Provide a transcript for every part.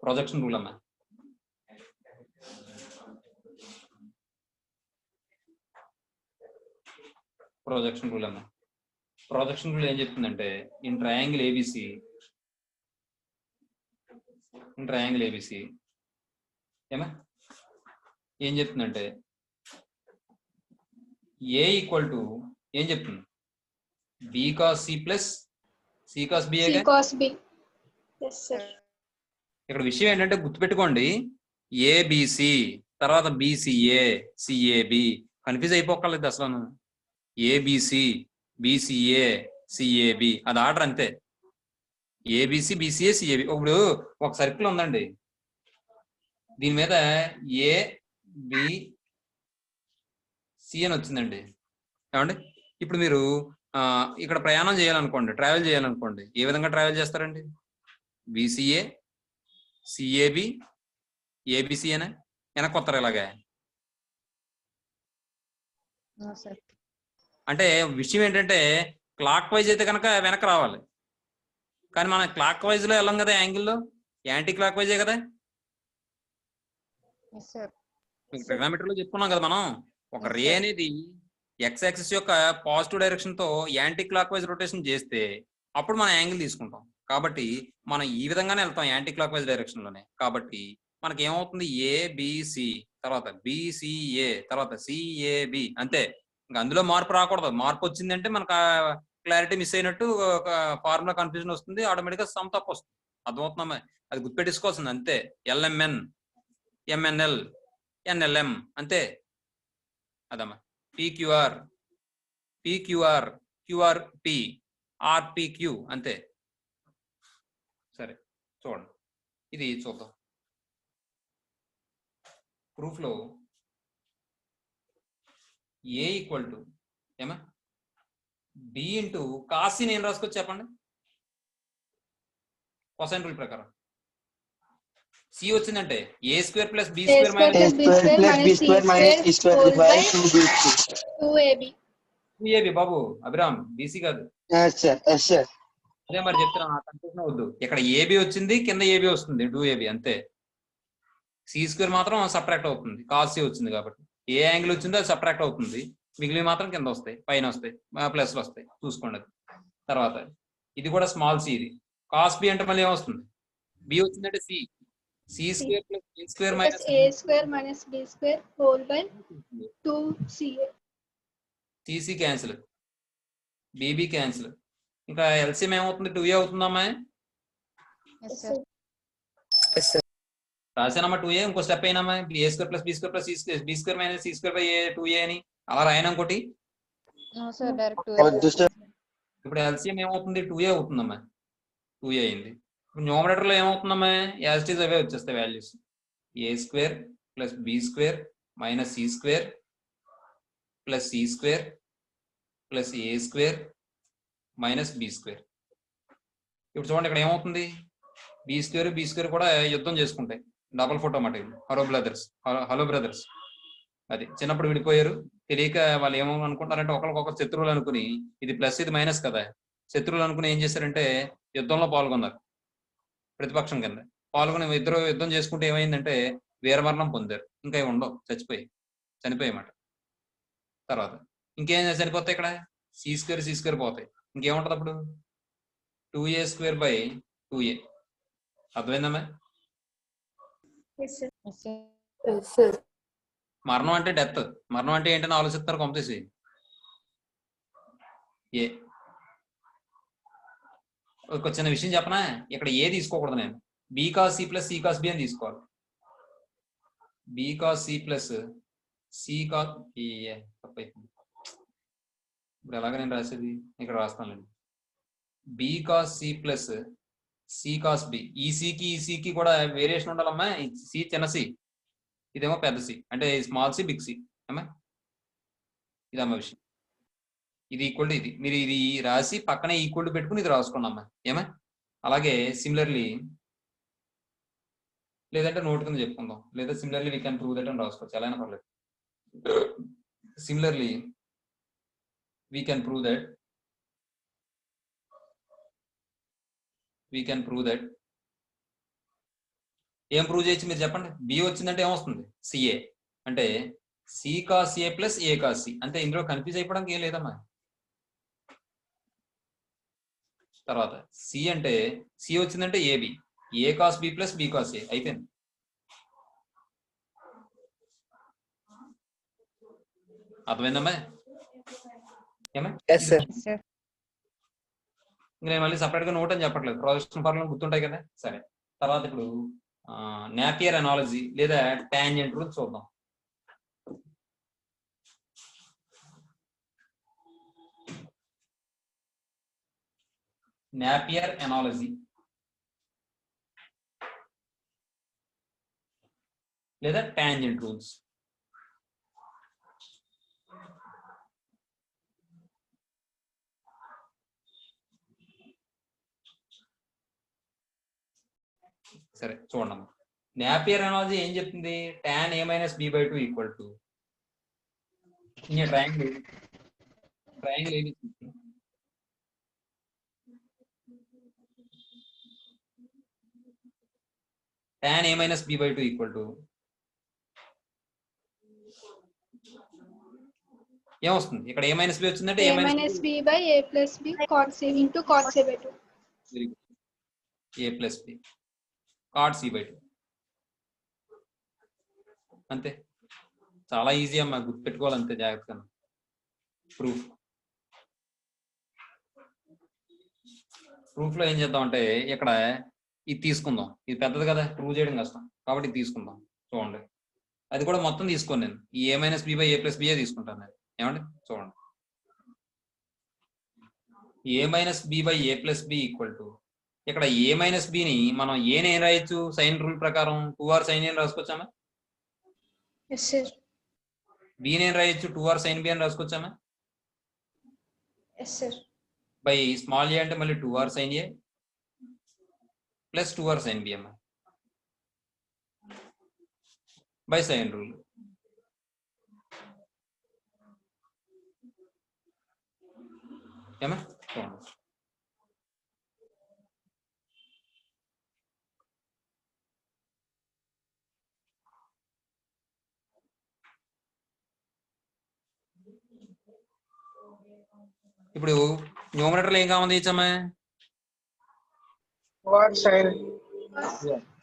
Projection rule అమ్మా. Projection rule అమ్మా. Projection rule ఏం చెప్తుందంటే ఇన్ ట్రయాంగిల్ ఏబిసి ఏమా ఏం చెప్తుందంటే ఏ ఈక్వల్ టు ఏం చెప్తుంది B cos C plus C cos B. ఇక్కడ విషయం ఏంటంటే గుర్తుపెట్టుకోండి, ఏబిసి తర్వాత బిసిఏ సిఏబి కన్ఫ్యూజ్ అయిపోకలేదు అసలు. ఏబిసి బిసిఏ సిఏబి అది ఆర్డర్ అంతే. ABC BCA CAB. ఇప్పుడు ఒక సర్కిల్ ఉందండి, దీని మీద ఏ బి సి అని వచ్చిందండి ఏమండి. ఇప్పుడు మీరు ఇక్కడ ప్రయాణం చేయాలనుకోండి, ట్రావెల్ చేయాలనుకోండి, ఏ విధంగా ట్రావెల్ చేస్తారండి? బిసిఏ సిఏబి ఏబిసి అనే వెనక్కి వస్తారు ఇలాగే. అంటే విషయం ఏంటంటే క్లాక్ వైజ్ అయితే కనుక వెనక్కి రావాలి, కానీ మనం క్లాక్ వైజ్ లో వెళ్ళాం కదా, యాంగిల్లో యాంటీ క్లాక్ వైజే కదా. ట్రిగ్నామెట్రీలో చెప్పుకున్నాం కదా మనం, ఒక రే అనేది ఎక్స్ యాక్సిస్ యొక్క పాజిటివ్ డైరెక్షన్ తో యాంటీ క్లాక్ వైజ్ రొటేషన్ చేస్తే అప్పుడు మనం యాంగిల్ తీసుకుంటాం. కాబట్టి మనం ఈ విధంగానే వెళ్తాం యాంటీ క్లాక్ వైజ్ డైరెక్షన్ లోనే. కాబట్టి మనకి ఏమవుతుంది, ఏబిసి తర్వాత బిసిఏ తర్వాత సిఏబి అంతే. ఇంకా అందులో మార్పు రాకూడదు. మార్పు వచ్చిందంటే మనకు క్లారిటీ మిస్ అయినట్టు, ఒక ఫార్ములా కన్ఫ్యూజన్ వస్తుంది, ఆటోమేటిక్గా సమ్ తప్పు వస్తుంది. అర్థమవుతుందమ్మా? అది గుర్తుపెట్టుకోవాల్సింది అంతే. ఎల్ఎంఎన్ ఎంఎన్ఎల్ ఎన్ఎల్ఎం అంతే. అదమ్మా. పిక్యూఆర్ పిక్యూఆర్ క్యూఆర్పి ఆర్పిక్యూ అంతే. సరే చూడండి, ఇది చూద్దాం. ప్రూఫ్ లో ఏ ఈక్వల్ టు ఏమా బి ఇంటూ కాసీని ఏం రాసుకోవచ్చు చెప్పండి, కొసైన్ రూల్ ప్రకారం. సి వచ్చిందంటే A square plus B square minus 2ab. బాబు అభిరామ్, బీసీ కాదు. అదే మరి చెప్తున్నా, కన్ఫ్యూజన్ వద్దు. ఇక్కడ ఏబి వచ్చింది, కింద ఏబి వస్తుంది 2ab అంతే. సి స్క్వేర్ మాత్రం సబ్ట్రాక్ట్ అవుతుంది, కాస్ సి వచ్చింది కాబట్టి. ఏ యాంగిల్ వచ్చిందో అది సబ్ట్రాక్ట్ అవుతుంది, మిగిలిన మాత్రం కింద వస్తాయి, పైన వస్తాయి, ప్లస్లు వస్తాయి. చూసుకోండి. అది తర్వాత ఇది కూడా స్మాల్ సి. ఇది కాస్ బి అంటే మళ్ళీ ఏమొస్తుంది, బి వచ్చిందంటే C C square plus B square minus a square minus b square whole by 2ca. CC cancel, BB cancel, ఇంకా ఎల్సిఎం ఏమవుతుంది, 2a అవుతుందమ్మా. రాసానమ్మా 2a. ఇంకో స్టెప్ అయినామా, A square plus B square plus B square minus C square by 2a అని అలా రాయనా ఇంకోటి. ఇప్పుడు ఎల్సిఎం ఏమవుతుంది, 2a అవుతుందమ్మా. 2a అయింది. ఇప్పుడు న్యూమరేటర్ లో ఏమవుతుందమ్మా, యాజ్ ఇట్ ఈజ్ అవే వచ్చేస్తాయి values. A square plus B square minus C square plus C square plus A square minus B square. ఇప్పుడు చూడండి ఇక్కడ ఏమవుతుంది, బి స్క్వేర్ కూడా యుద్ధం చేసుకుంటాయి. డబల్ ఫోటో మాట. హలో బ్రదర్స్ అది చిన్నప్పుడు విడిపోయారు, తెలియక వాళ్ళు ఏమో అనుకుంటారంటే ఒకరికొకరు శత్రువులు అనుకుని, ఇది ప్లస్ ఇది మైనస్ కదా, శత్రువులు అనుకుని ఏం చేశారంటే యుద్ధంలో పాల్గొన్నారు. ప్రతిపక్షం కింద పాల్గొని ఇద్దరు యుద్ధం చేసుకుంటే ఏమైందంటే వీరమరణం పొందారు. ఇంకా ఏమి ఉండవు, చనిపోయామాట. తర్వాత ఇంకేం చనిపోతాయి, ఇక్కడ సి స్క్వేర్ పోతాయి. ఇంకేముంటది అప్పుడు, 2a స్క్వేర్ బై 2a. అర్థమైందమ్మా? మరణం అంటే డెత్. మరణం అంటే ఏంటని ఆలోచిస్తారు కొంపతీసి. ఏ ఒక చిన్న విషయం చెప్పనా, ఇక్కడ ఏ తీసుకోకూడదు నేను, B cos C plus C cos B అని తీసుకోవాలి. B cos C plus C cos తప్పైపోయింది. ఇప్పుడు ఎలాగ నేను రాసేది, ఇక్కడ రాస్తానులేండి. B cos C plus C cos B. ఈ సికి కూడా వేరియేషన్ ఉండాలమ్మా. సి చిన్న సి, ఇదేమో పెద్ద సి, అంటే స్మాల్ సి బిగ్ సి అమ్మా. ఇదమ్మా విషయం. ఇది ఈక్వల్ టు ఇది. మీరు ఇది రాసి పక్కనే ఈక్వల్ టు పెట్టుకుని ఇది రాసుకున్నామ్మా ఏమా. అలాగే సిమిలర్లీ, లేదంటే నోట్ కింద చెప్పుకుందాం, లేదా similarly we can prove that అని రాసుకోవచ్చు, ఎలా అయినా పర్లేదు. Similarly we can prove that ఏం ప్రూవ్ చేయొచ్చు మీరు చెప్పండి. బి వచ్చిందంటే ఏమొస్తుంది? సిఏ అంటే C cos A plus A cos C. అంటే ఇందులో కన్ఫ్యూజ్ అయిపోవడానికి ఏం లేదమ్మా. తర్వాత సి అంటే సి వచ్చిందంటే AB, A cos B plus B cos A. అయిపోయింది. అర్థమైందమ్మా? ఏమా నేను మళ్ళీ సపరేట్ గా నోట్ అని చెప్పట్లేదు, ప్రొజెక్షన్ ఫార్ములా గుర్తుంటాయి కదా. సరే, తర్వాత ఇప్పుడు నాపియర్ అనాలజీ లేదా టాంజెంట్ రూల్ చూద్దాం. నాపియర్ అనాలజీ లేదా టాంజెంట్ రూల్స్. సరే చూడండి, నాపియర్ అనాలజీ ఏం చెప్తుంది? tan a minus b by 2 equal to triangle ఏది tan a minus b by 2 equal to ఏమొస్తుంది? ఇక్కడ a మైనస్ b వచ్చిందంటే a minus b by a plus b cot c into cot c by 2. Very good. a plus b cot c by 2. అంతే, చాలా easy అమ్మా, గుర్తుపెట్టుకోవాలి అంతే జాగ్రత్తగా. Proof లో ఏం చేద్దాం అంటే ఇక్కడ ఇది తీసుకుందాం. ఇది పెద్దది కదా, ప్రూవ్ చేయడం కష్టం కాబట్టి ఇది తీసుకుందాం. చూడండి, అది కూడా మొత్తం తీసుకోండి. నేను ఈ a minus b by a plus b తీసుకుంటాను నేను. ఏమండి చూడండి, a minus b by a plus b equal to ఇక్కడ a మైనస్ b ని మనం ఏం రాయొచ్చు? సైన్ రూల్ ప్రకారం 2r సైన్ అని రాసుకోవచ్చామా? Yes sir. b ని రాయొచ్చు 2r సైన్ b అని రాసుకోవచ్చామా? Yes sir. By small a అంటే మళ్ళీ 2r sine a plus 2r sine b అమ్మా బై సైన్ రూల్. ఏమా చూడండి, ఇప్పుడు న్యూమరేటర్లో ఏం కామన్ తీయచ్చమ్మా?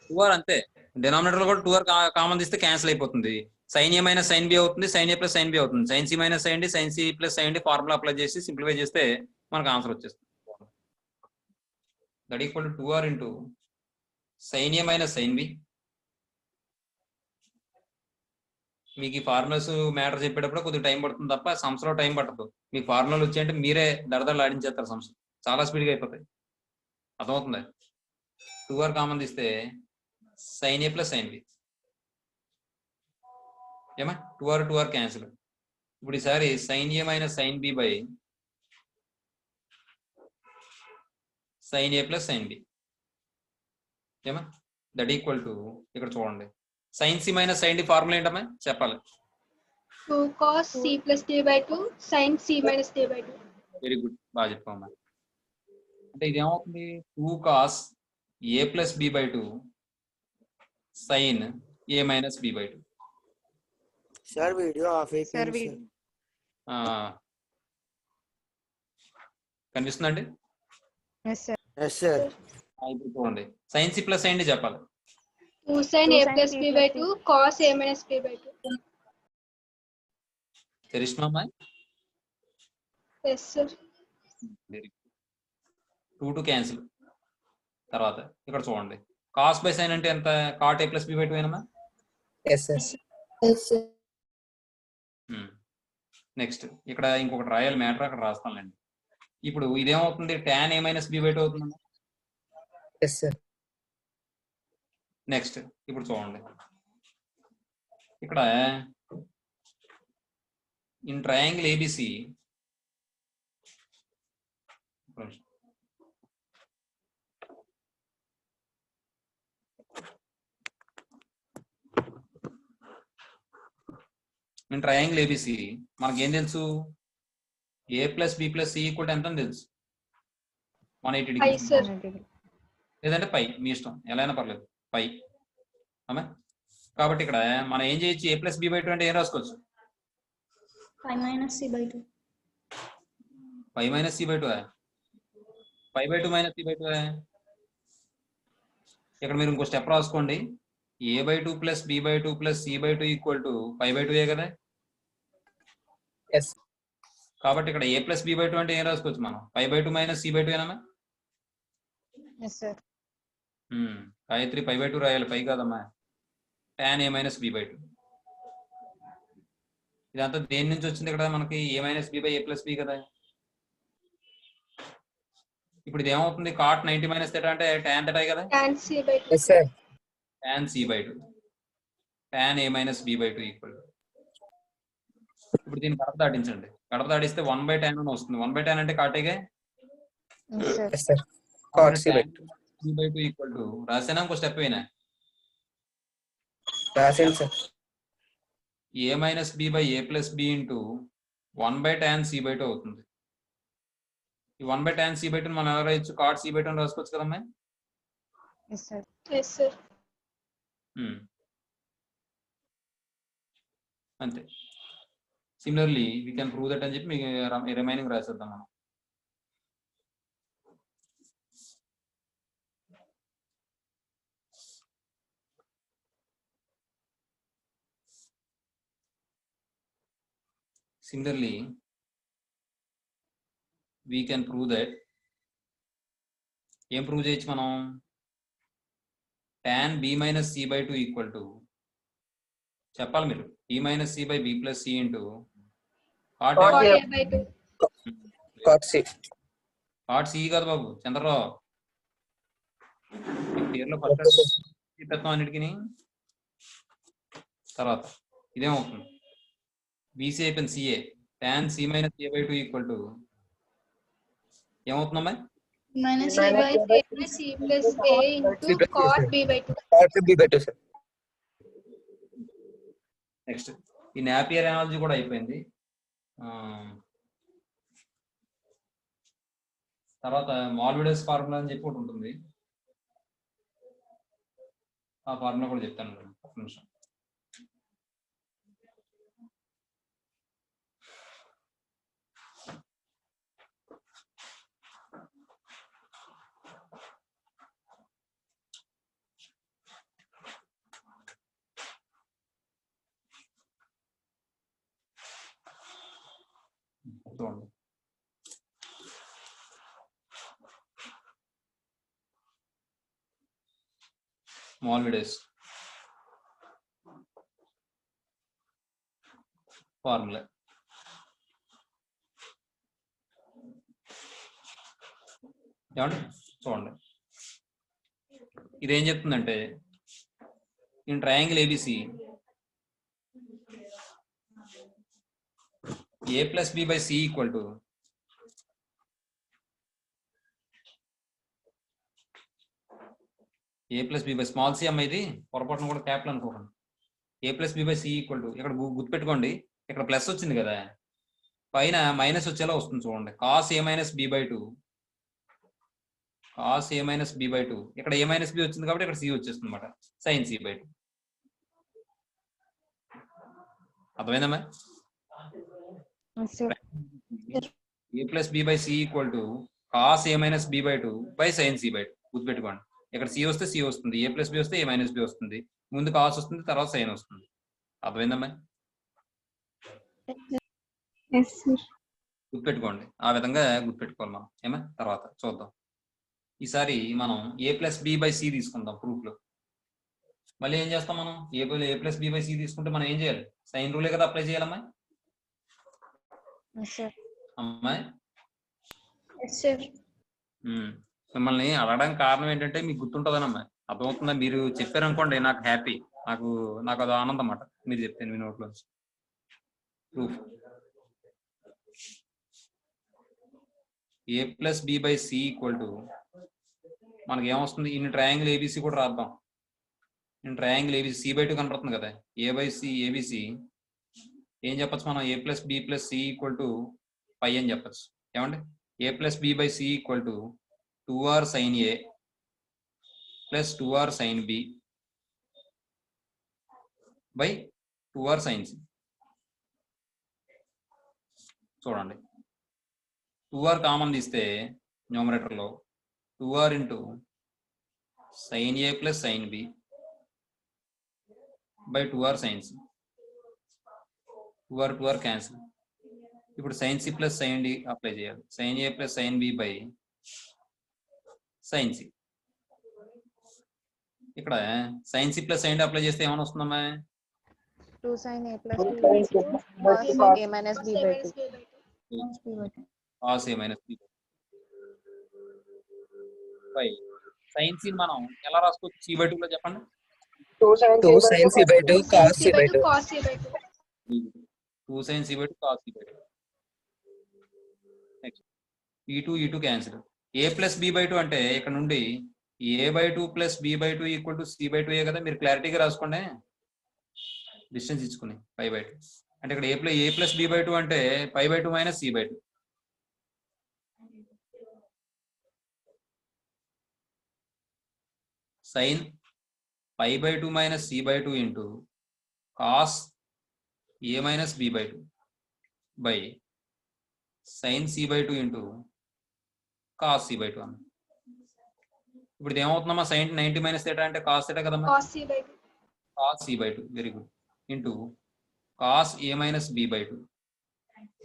2r అంతే. డినామినేటర్ లో కూడా 2r కామన్ తీస్తే క్యాన్సిల్ అయిపోతుంది. Sine A minus sine B అవుతుంది, sine A plus sine B అవుతుంది. Sine C minus sine D, sine C plus sine D formula apply చేసి సింప్లిఫై చేస్తే మనకు ఆన్సర్ వచ్చేస్తుంది. That equal to 2r into sine A minus sine B. మీకు ఈ formulas matter చెప్పేటప్పుడు కొద్దిగా time పడుతుంది తప్ప సంవత్సరం టైం పట్టదు. మీకు ఫార్ములాలు వచ్చాయంటే మీరే దడదడలు ఆడించేస్తారు, సంవత్సరం చాలా స్పీడ్గా అయిపోతాయి. అర్థమవుతుంది? 2r కామన్ తీస్తే sine A plus sine B. ఏమా 2r క్యాన్సిల్. ఇప్పుడు ఈసారి sine A minus sine B by sine A plus sine B. ఏమా దట్ ఈక్వల్ టు ఇక్కడ చూడండి, sine C minus sine D formula ఏంటమ్మా చెప్పాలి? 2 cos c plus d by 2 sin c minus d by 2. Very good, బాగా చెప్పమ్మా. అంటే ఇది ఏమవుతుంది? 2 cos a plus b by 2 sine a minus b by 2. Sir video off है sir కనిపిస్తుందండి? Yes sir yes sir ఇప్పుడు చూడండి, sine C plus sine D చెప్పాలి. 2 sin a plus b by 2 cos a minus b by 2. తెలుసుమా? Yes sir. Very good. 2 cancel. తర్వాత ఇక్కడ చూడండి, cos by sine అంటే ఎంత? Cot A plus B by 2 ఏనమ్మా? Yes sir yes sir next ఇక్కడ ఇంకొకటి రాయాలి మ్యాటర్, అక్కడ రాస్తానులేండి. ఇప్పుడు ఇదేమవుతుంది? tan a minus B by 2 అవుతుంది. यस सर నెక్స్ట్ ఇప్పుడు చూడండి, ఇక్కడ in triangle ABC in triangle ABC మనకి ఏం తెలుసు? A plus B plus C equal ఎంత అని తెలుసు? 180 Pi డిగ్రీ sir. లేదంటే పై, మీ ఇష్టం ఎలా అయినా పర్లేదు. పై అమ్మా కాబట్టి ఇక్కడ మనం ఏం చేయొచ్చు a plus B by two అంటే ఏం రాసుకోవచ్చు 5 minus c by 2. 5 minus C by two 5 by two minus C by two ఇక్కడ మీరు ఇంకో స్టెప్ రాసుకోండి a by two plus B by two plus C by two equal to 5 by two కదా yes కాబట్టి ఇక్కడ a plus B by two అంటే ఏం రాసుకోవచ్చు మనం 5 by two minus C by two ఏనమ్మా Yes, sir. Gayatri 5 by two రాయాలి 5 కాదమ్మా tan a minus B by two ఇదంతా దేని నుంచి వచ్చింది ఇక్కడ మనకి a minus B by a plus బి కదా ఇప్పుడు ఇది ఏమవుతుంది cot 90 మైనస్ థీటా అంటే tan థీటా కదా tan c by 2. Yes sir tan c by 2 tan a minus b by 2 equal ఇప్పుడు దీన్ని కడప దాటించండి కడప దాటిస్తే 1 బై tan అని వస్తుంది 1 బై tan అంటే కాటేగా Yes, sir. Yes sir cot c by 2 c by 2 equal to రాసేనా ఇంకో స్టెప్ అయినా రాసేయండి sir a minus b by a plus b into 1 by tan c by 2 అవుతుంది ఈ 1 బై tan c by 2 మనం ఎలా రాయొచ్చు cot c by 2 అని రాసుకోవచ్చు కదమ్మా Yes, sir. Yes, sir. అంతే similarly we can prove that అని చెప్పి మీకు రిమైనింగ్ రాసేద్దాం మనం Similarly, we can prove that ఏం ప్రూవ్ చేయొచ్చు మనం tan b minus c by 2 equal to చెప్పాలి మీరు b minus c by b plus c into Cot a by 2. cot c cot c కదా బాబు చంద్రరావు పేర్లో ఫస్ట్ పెడతాం అన్నిటికీ తర్వాత ఇదేమవుతుంది బీసీ అయిపోయింది CA tan c minus a by 2 equal to ఏమవుతుందమ్మా Minus C c by by a plus c plus a into cot b by 2. cot b by 2 sir next ఈ Napier analogy కూడా అయిపోయింది తర్వాత మాల్విడస్ ఫార్ములా అని చెప్పి ఒకటి ఉంటుంది ఆ ఫార్ములా కూడా చెప్తాను ఒక నిమిషం చూడండి మాల్విడస్ ఫార్ములా ఏమండి చూడండి ఇదేం చెప్తుందంటే in triangle ABC a plus b by c equal to a plus b by small c అమ్మ ఇది పొరపాటున కూడా క్యాపిటల్ అనుకోకండి a plus b by c equal to ఇక్కడ గుర్తుపెట్టుకోండి ఇక్కడ ప్లస్ వచ్చింది కదా పైన మైనస్ వచ్చేలా వస్తుంది చూడండి cos a minus b by 2 cos a minus b by 2 ఇక్కడ a minus b వచ్చింది కాబట్టి ఇక్కడ c వచ్చేస్తుంది అన్నమాట sin c by 2 అర్థమైందమ్మా Yes, sir. a plus b by c equal to cos a minus b by 2 by sin c by 2 గుర్తుపెట్టుకోండి ఇక్కడ c వస్తే c వస్తుంది a plus b వస్తే a minus b వస్తుంది ముందు cos వస్తుంది తర్వాత sin వస్తుంది అర్థమైందమ్మా Yes, sir. గుర్తుపెట్టుకోండి ఆ విధంగా గుర్తుపెట్టుకోవాలి మనం ఏమా తర్వాత చూద్దాం ఈసారి మనం a plus b by c తీసుకుందాం ప్రూఫ్ లో మళ్ళీ ఏం చేస్తాం మనం a plus b by c తీసుకుంటే మనం ఏం చేయాలి సైన్ రూలే కదా అప్లై చేయాలమ్మా Yes, sir. అమ్మాయి Yes, sir. మిమ్మల్ని అడగడానికి కారణం ఏంటంటే మీకు గుర్తుంటుందనమ్మా అర్థమవుతుందా మీరు చెప్పారనుకోండి నాకు హ్యాపీ నాకు అది ఆనందం అన్నమాట మీరు చెప్తాను మీ నోట్లో proof a plus b by c equal to మనకి ఏమొస్తుంది ఇన్ని ట్రయాంగిల్ ఏబిసి కూడా రాద్దాం ఇన్ని ట్రయాంగిల్ ఏబిసి c by 2 కనపడుతుంది కదా a by c ఏబిసి ఏం చెప్పచ్చు మనం a plus b plus c equal to pi అని చెప్పచ్చు ఏమండి a plus b by c equal to 2r sin a plus 2r sin b by 2r sin c. చూడండి 2r common తీస్తే numerator లో 2r into sin a plus sin b by 2r sin c. 2r cancel. ఇప్పుడు sin c plus sin d apply చేయాలి. sin a plus sin b by sin c. ఇక్కడ sin c plus sin d apply చేస్తే ఏమైనా వస్తుందమ్మా? 2 sin a plus b by 2 cos a minus b by 2. cos a minus b by sin c మనం ఎలా రాసుకోవచ్చు? c by 2 లో చెప్పండి. 2 sin c by 2 cos c by 2. cos c by 2. 2 sin c by 2 cos c by 2. Next e2 cancel. a plus b by 2 అంటే ఇక్కడ నుండి a by 2 plus b by 2 equal to c by 2 ఏ కదా. మీరు క్లారిటీగా రాసుకోండి distance ఇచ్చుకుని pi by 2 అంటే ఇక్కడ a plus b by 2 అంటే pi by 2 minus c by 2. Sine pi by 2 minus c by 2 into cos a minus b by 2 by sine c by 2 into cos c by 2 అన్న. ఇప్పుడు ఇది ఏమవుతుందమ్మా? Sine 90 minus theta అంటే cos theta కదమ్మా. cos c by 2. cos c by 2 very good into cos a minus b by 2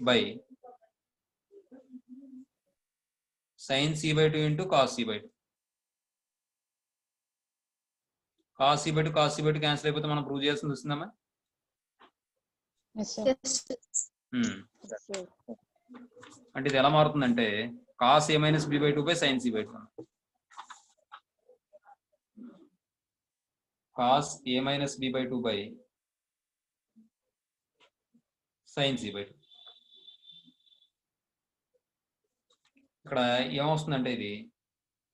by sin c by 2 into cos c by 2. cos c by 2 cos c by 2 cancel అయిపోతే మనం prove చేయాల్సింది వస్తుందమ్మా. Yes, sir. అంటే ఇది ఎలా మారుతుందంటే cos a minus b by 2 by sin c by 2. cos a minus b by 2 by sin c by 2. ఇక్కడ ఏమొస్తుందంటే ఇది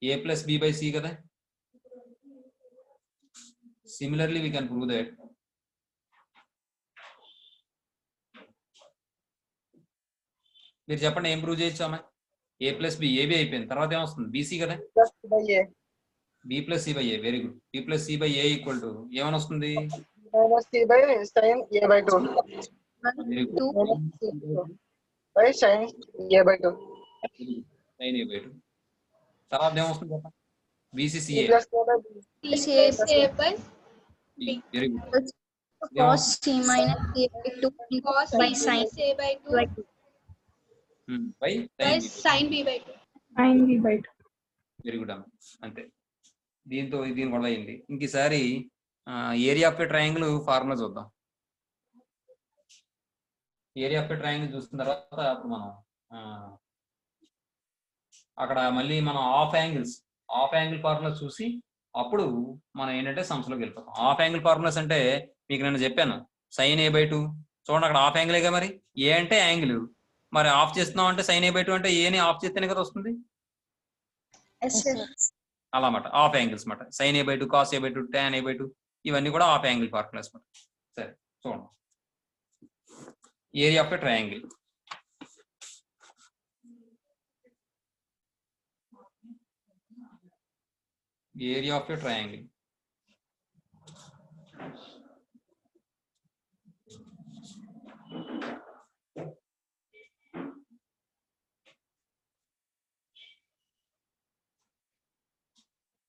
a plus b by c కదా. Similarly we can prove that మీరు చెప్పండి ఏం ప్రూవ్ చేయొచ్చు అమ్మా? a ప్లస్ b ఏబి అయిపోయింది. తర్వాత ఏమొస్తుంది? bc కదా. b plus c by a very good. b plus c by a equal to ఏమని వస్తుంది? minus c by sin a by 2 very good. by sin a by 2 sin a by 2. తర్వాత ఏమొస్తుంది చెప్పండి? bcca plus a by b c plus a by b very good. Cos c minus a by 2 cos by c sin minus a by 2 by 2. By by sin b by 2. Sin b by 2. Very good అమ్మ. అంతే. దీంతో దీని గొడవ అయింది. ఇంక ఈసారి area of a triangle formula చూద్దాం. Area of a triangle చూసిన తర్వాత అప్పుడు మనం అక్కడ మళ్ళీ మనం హాఫ్ యాంగిల్ ఫార్ములా చూసి అప్పుడు మనం ఏంటంటే సంస్థలోకి వెళ్ళిపోతాం. హాఫ్ యాంగిల్ ఫార్ములాస్ అంటే మీకు నేను చెప్పాను సైన్ a by 2. చూడండి అక్కడ హాఫ్ యాంగిలేగా. మరి ఏ అంటే యాంగిల్, మరి ఆఫ్ చేస్తున్నాం అంటే సైన్ a by 2 అంటే ఏని ఆఫ్ చేస్తేనే కదా వస్తుంది. Yes, sir. అలా మాట హాఫ్ యాంగిల్స్ మాట. Sine a by 2 cos a by 2 tan a by 2 ఇవన్నీ కూడా హాఫ్ యాంగిల్ ఫార్ములాస్ మాట. సరే చూడండి area of a triangle. Area of a triangle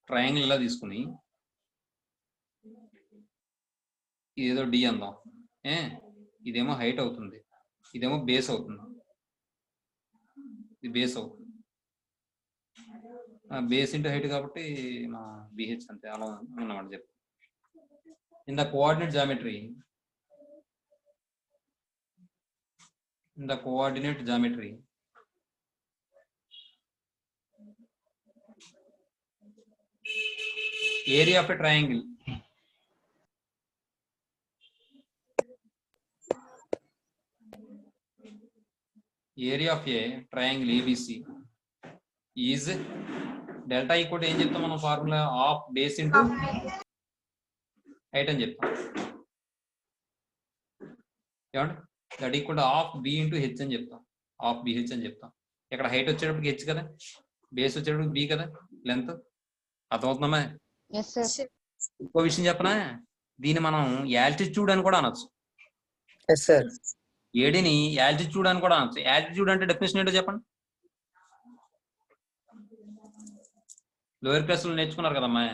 triangle ఇలా తీసుకుని ఇదేదో డి అందాం. ఇదేమో హైట్ అవుతుంది, ఇదేమో బేస్ అవుతుంది. ఇది బేస్ అవుతుంది. బేస్ ఇంటూ హైట్ కాబట్టి మా బిహెచ్ అంతే అలా ఉన్నమాట చెప్పు. In the coordinate geometry area of a triangle ABC is delta equal ఏం చెప్తాం మనం? Formula of base into height అని చెప్తాం. ఏమంటే that equal of B into H అని చెప్తాం. ఆఫ్ బిహెచ్ అని చెప్తాం. ఇక్కడ హైట్ వచ్చేటప్పటికి హెచ్ కదా, బేస్ వచ్చేటప్పటికి బి కదా, లెంత్. అర్థమవుతుందమ్మా? Yes, sir. ఇంకో విషయం చెప్పనా? దీన్ని మనం యాల్టిట్యూడ్ అని కూడా అనొచ్చు. Yes, sir. ఏడిని యాల్టిట్యూడ్ అని కూడా అనొచ్చు. యాల్టిట్యూడ్ అంటే డెఫినేషన్ ఏంటో చెప్పండి. లోయర్ క్లాస్లో నేర్చుకున్నారు కదమ్మా.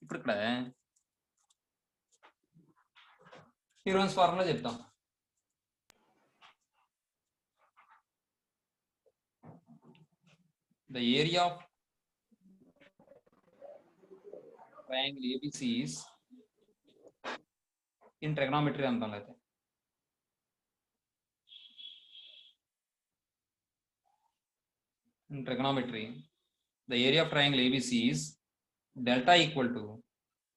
ఇప్పుడు ఇక్కడ హీరోయిన్స్ ఫార్ములా చెప్తాం. The area of triangle ABC is in trigonometry అంటాం అయితే. In trigonometry, the area of triangle ABC is delta equal to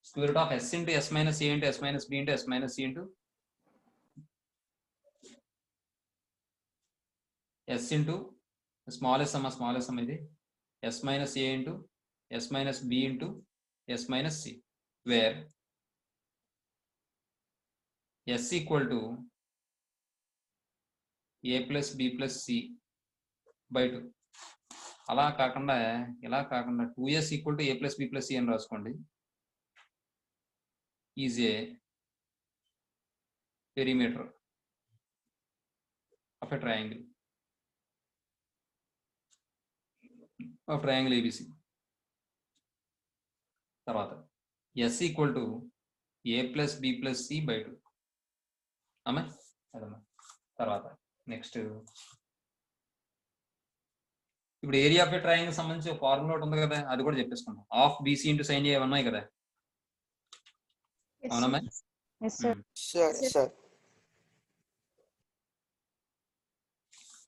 square root of s into s minus a into s minus b into s minus c into s into smallest sum ఇది s minus a into s minus b into s minus c, where s equal to a plus b plus c by 2. అలా కాకుండా ఇలా కాకుండా 2s equal to a plus b plus c అని రాసుకోండి. Is a perimeter of a triangle of triangle ABC. తర్వాత s equal to a plus b plus c by 2. అమ్మా అదమ్మా. తర్వాత next ఇప్పుడు ఏరియా ఆఫ్ ఏ ట్రయాంగిల్ సంబంధించి ఒక formula ఒకటి ఉంది కదా, అది కూడా చెప్పేసుకుందాం. ఆఫ్ BC ఇంటూ సైన్ ఏ ఉన్నాయి కదా, అవునమ్మా. Yes, sir. Sure, sir.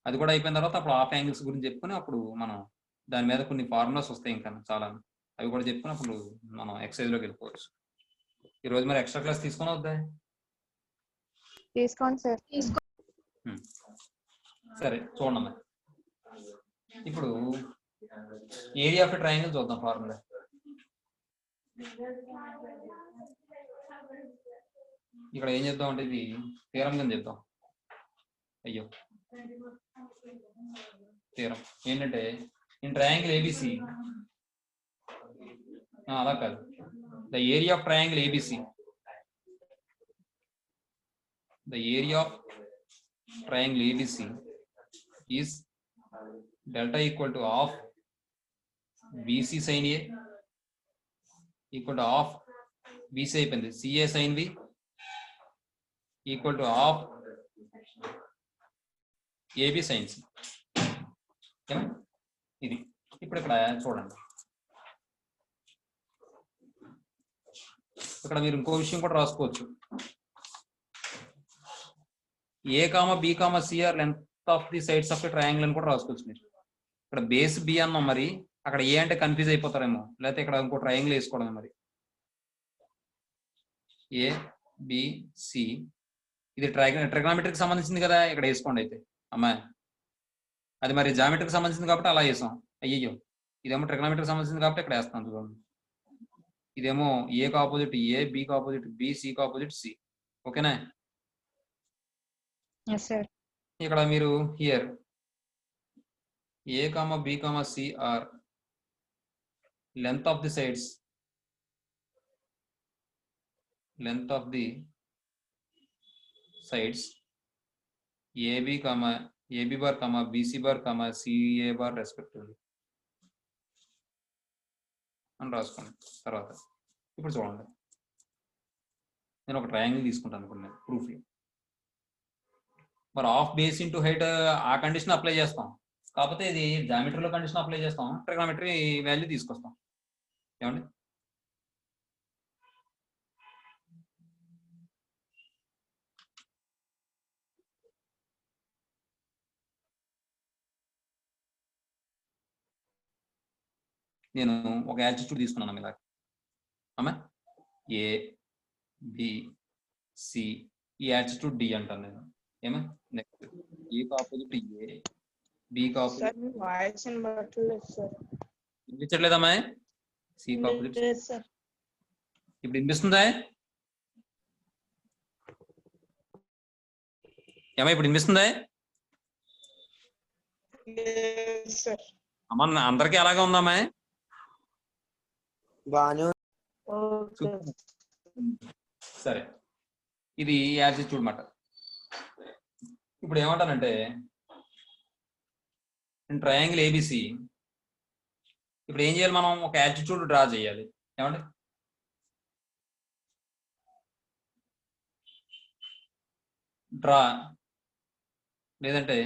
అది కూడా అయిపోయిన తర్వాత అప్పుడు హాఫ్ యాంగిల్స్ గురించి చెప్పుకుని అప్పుడు మనం దాని మీద కొన్ని ఫార్ములాస్ వస్తాయి ఇంకా చాలా, అవి కూడా చెప్పుకుని అప్పుడు మనం ఎక్సర్సైజ్ లోకి వెళ్ళిపోవచ్చు. ఈరోజు మరి ఎక్స్ట్రా క్లాస్ తీసుకొని వద్దా? తీసుకోండి సార్. సరే చూడండి. ఇప్పుడు ఏరియా ఆఫ్ ట్రయాంగిల్ చూద్దాం ఫార్ములా. ఇక్కడ ఏం చేద్దాం అంటే ఇది థీరం కింద చెప్తాం. అయ్యో థీరం ఏంటంటే ఇన్ ట్రయాంగిల్ ABC, అలా కాదు, the area of triangle ABC, the area of triangle ABC is delta equal to half BC sin A equal to half BC అయిపోయింది CA sin B equal to half AB sin C. ఇది ఇప్పుడు ఇక్కడ చూడండి. ఇక్కడ మీరు ఇంకో విషయం కూడా రాసుకోవచ్చు. A, B, C are length of the sides of a triangle అని కూడా రాసుకోవచ్చు మీరు. ఇక్కడ బేస్ B అన్నాం, మరి అక్కడ ఏ అంటే కన్ఫ్యూజ్ అయిపోతారేమో, లేకపోతే ఇక్కడ ఇంకో ట్రయాంగిల్ వేసుకోవడం. మరి ABC ఇది ట్రిగనామెట్రీకి సంబంధించింది కదా, ఇక్కడ వేసుకోండి అయితే అమ్మా. అది మరి జామెట్రీకి సంబంధించింది కాబట్టి అలా వేసాం. అయ్యో ఇదేమో ట్రిగనామెట్రీకి సంబంధించింది కాబట్టి ఇక్కడ వేస్తాం చూడండి. ఇదేమో ఏకి ఆపోజిట్ A, బికి ఆపోజిట్ B, సికి ఆపోజిట్ C. ఓకేనా? Yes, sir. ఇక్కడ మీరు here A, B, C are length of the sides, length of the sides AB bar, BC bar, CA bar respectively అని రాసుకోండి. తర్వాత ఇప్పుడు చూడండి, నేను ఒక ట్రయాంగిల్ తీసుకుంటాను ఇప్పుడు నేను ప్రూఫ్. మరి హాఫ్ బేస్ ఇంటూ హైట్ ఆ కండిషన్ అప్లై చేస్తాం, కాకపోతే ఇది జామెట్రీలో కండిషన్ అప్లై చేస్తాం, ట్రిగనామెట్రీ వాల్యూ తీసుకొస్తాం. ఏమండి? నేను ఒక యాటిట్యూడ్ తీసుకున్నాను ఇలా అమ్మా. ABC ఈ యాటిట్యూడ్ D అంటాను నేను. ఏమా నెక్స్ట్ ఏకి ఆపోజిట్ A, బికి ఆపోజిట్ వినిపించట్లేదమ్మా. సికి ఆపోజిట్ ఇప్పుడు వినిపిస్తుందా? ఏమా ఇప్పుడు వినిపిస్తుందా అమ్మా? అందరికీ అలాగే ఉందమ్మా? బాను సరే, ఇది యాటిట్యూడ్ మాట. ఇప్పుడు ఏమంటానంటే ట్రయాంగిల్ ఏబిసి, ఇప్పుడు ఏం చేయాలి, మనం ఒక యాటిట్యూడ్ డ్రా చేయాలి. ఏమంటే డ్రా, లేదంటే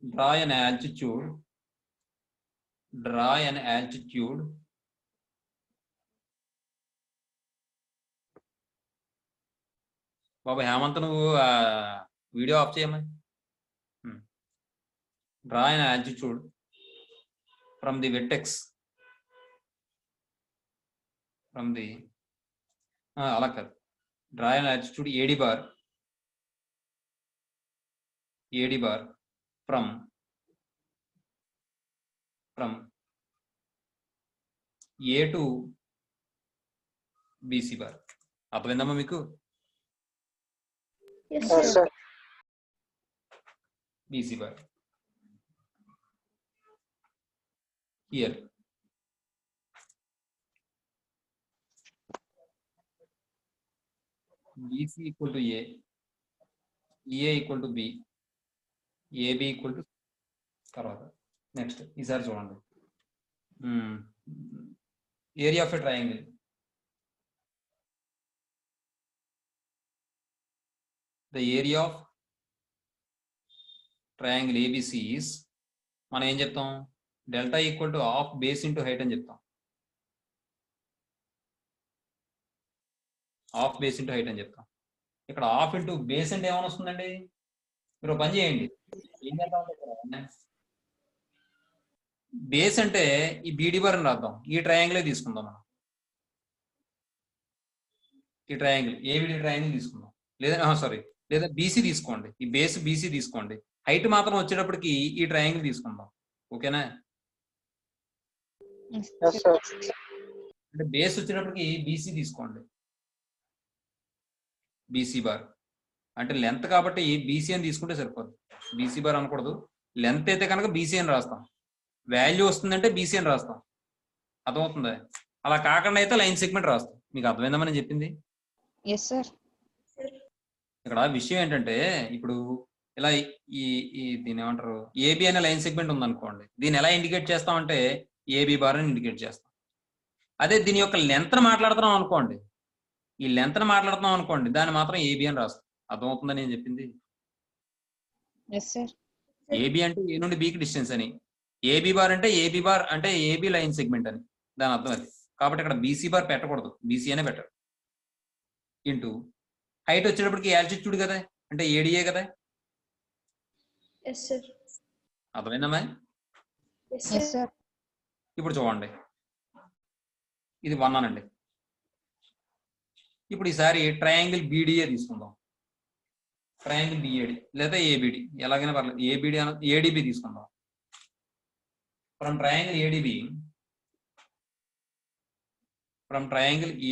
draw an altitude, draw an altitude బాబా హేమంత్, నువ్వు వీడియో ఆఫ్ చేయమని. Draw an altitude from the vertex, from the అలా కాదు, draw an altitude AD bar from A to BC bar. అర్థమైందమ్మా మీకు? Yes, Yes, sir. sir. BC bar here. BC equal to A, EA equal to B, AB equal to తర్వాత next ఈసారి చూడండి, area of a triangle. The area of triangle ABC is, మనం ఏం చెప్తాం, delta equal to half base into height అని చెప్తాం. Half base into height అని చెప్తాం. ఇక్కడ హాఫ్ ఇంటూ బేస్ అంటే ఏమైనా వస్తుందండి? మీరు పని చేయండి, ఏం చేద్దాం, బేస్ అంటే ఈ బీడీ బార్ అని రాద్దాం, ఈ ట్రయాంగిలే తీసుకుందాం మనం. ఈ ట్రయాంగిల్ ఏబిడి ట్రయాంగిల్ తీసుకుందాం, లేదా సారీ, లేదా బీసీ తీసుకోండి, ఈ బేస్ బీసీ తీసుకోండి, హైట్ మాత్రం వచ్చేటప్పటికి ఈ ట్రయాంగిల్ తీసుకుందాం. ఓకేనా? Yes, sir. అంటే బేస్ వచ్చేటప్పటికి బీసీ తీసుకోండి, బీసీ బార్ అంటే లెంత్ కాబట్టి బీసీ అని తీసుకుంటే సరిపోదు, బీసీ బార్ అనకూడదు. లెంత్ అయితే కనుక బీసీ అని రాస్తాం, వాల్యూ వస్తుందంటే బీసీ అని రాస్తాం. అర్థమవుతుందా? అలా కాకుండా అయితే లైన్ సెగ్మెంట్ రాస్తాం. మీకు అర్థమైందా నేను చెప్పింది? Yes, sir. ఇక్కడ విషయం ఏంటంటే, ఇప్పుడు ఇలా దీని ఏమంటారు, ఏబి అనే లైన్ సెగ్మెంట్ ఉందనుకోండి, దీన్ని ఎలా ఇండికేట్ చేస్తామంటే ఏబి బార్ అని ఇండికేట్ చేస్తాం. అదే దీని యొక్క లెంత్ మాట్లాడుతున్నాం అనుకోండి, ఈ లెంత్ మాట్లాడుతున్నాం అనుకోండి, దాన్ని మాత్రం ఏబి అని రాస్తాం. అర్థమవుతుందా నేను చెప్పింది? Yes, sir. ఏబి అంటే ఏ నుండి బికి డిస్టెన్స్ అని, ఏబి బార్ అంటే ఏబి లైన్ సెగ్మెంట్ అని దాని అర్థం అది. కాబట్టి ఇక్కడ బీసీ బార్ పెట్టకూడదు, బీసీ అనే పెట్టరు. ఇంటూ హైట్ వచ్చేటప్పటికి యాల్టిట్యూడ్ కదా, అంటే ఏడిఏ కదా. Yes, sir. అర్థమైందమ్మా? Yes, Yes, sir. sir. ఇప్పుడు చూడండి, ఇది 1 అనండి. ఇప్పుడు ఈసారి ట్రయాంగిల్ బీడిఏ తీసుకుందాం, ట్రయాంగిల్ బిఏడి లేదా ఏబిడి, ఎలాగైనా పర్లేదు, ఏబిడి ఏడిబి తీసుకుందాం. ఫ్రమ్ ట్రయాంగిల్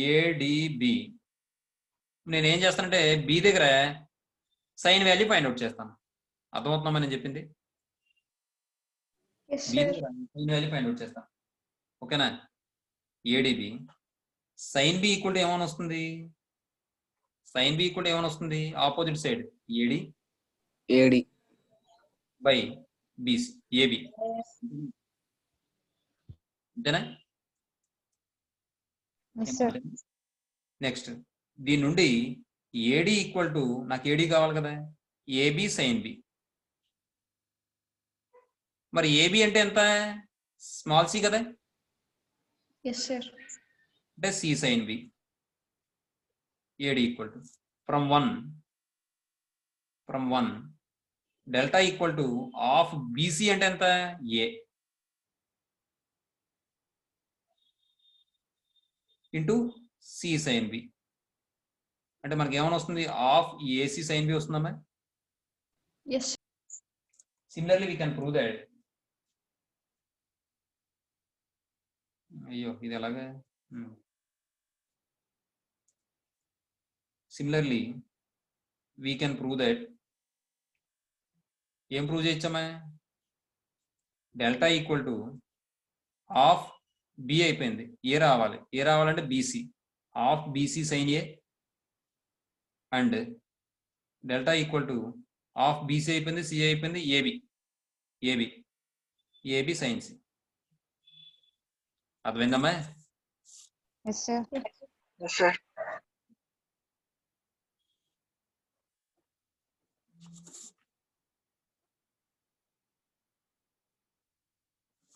ఏడిబి నేను ఏం చేస్తానంటే బి దగ్గర సైన్ వాల్యూ ఫైండ్ అవుట్ చేస్తాను. అర్థమవుతుందా నేను చెప్పింది? Yes, B sir. దగ్గర సైన్ వాల్యూ ఫైండ్ అవుట్ చేస్తాను. ఓకేనా? ADB sine B equal to ఏమైనా వస్తుంది, సైన్ బి ఈక్వల్ టు ఏమైనా వస్తుంది, opposite side AD AD. By BC AB, అంతేనా? Yes, sir. నెక్స్ట్ దీని నుండి ఏడి ఈక్వల్ టు, నాకు ఏడి కావాలి కదా, ఏబి సైన్ బి. మరి ఏబి అంటే ఎంత, స్మాల్ సి కదా, Yes, sir. అంటే C sine B. AD equal to from one delta equal to of BC అంటే ఎంత, A into C sine B. అంటే మనకి ఏమైనా వస్తుంది, ఆఫ్ ఏసీ సైన్ బి వస్తుందమ్మా. Yes. Similarly we can prove that. అయ్యో ఇది ఎలాగా, similarly we can prove that. ఏం ప్రూవ్ చేయొచ్చమ్మా, delta equal to half B అయిపోయింది, ఏ రావాలి. ఏ రావాలంటే BC, half BC sine A and delta equal to half BC అయిపోయింది, సి అయిపోయింది, AB AB AB sine C. అర్థమైందమ్మా? Yes, sir. Yes, sir.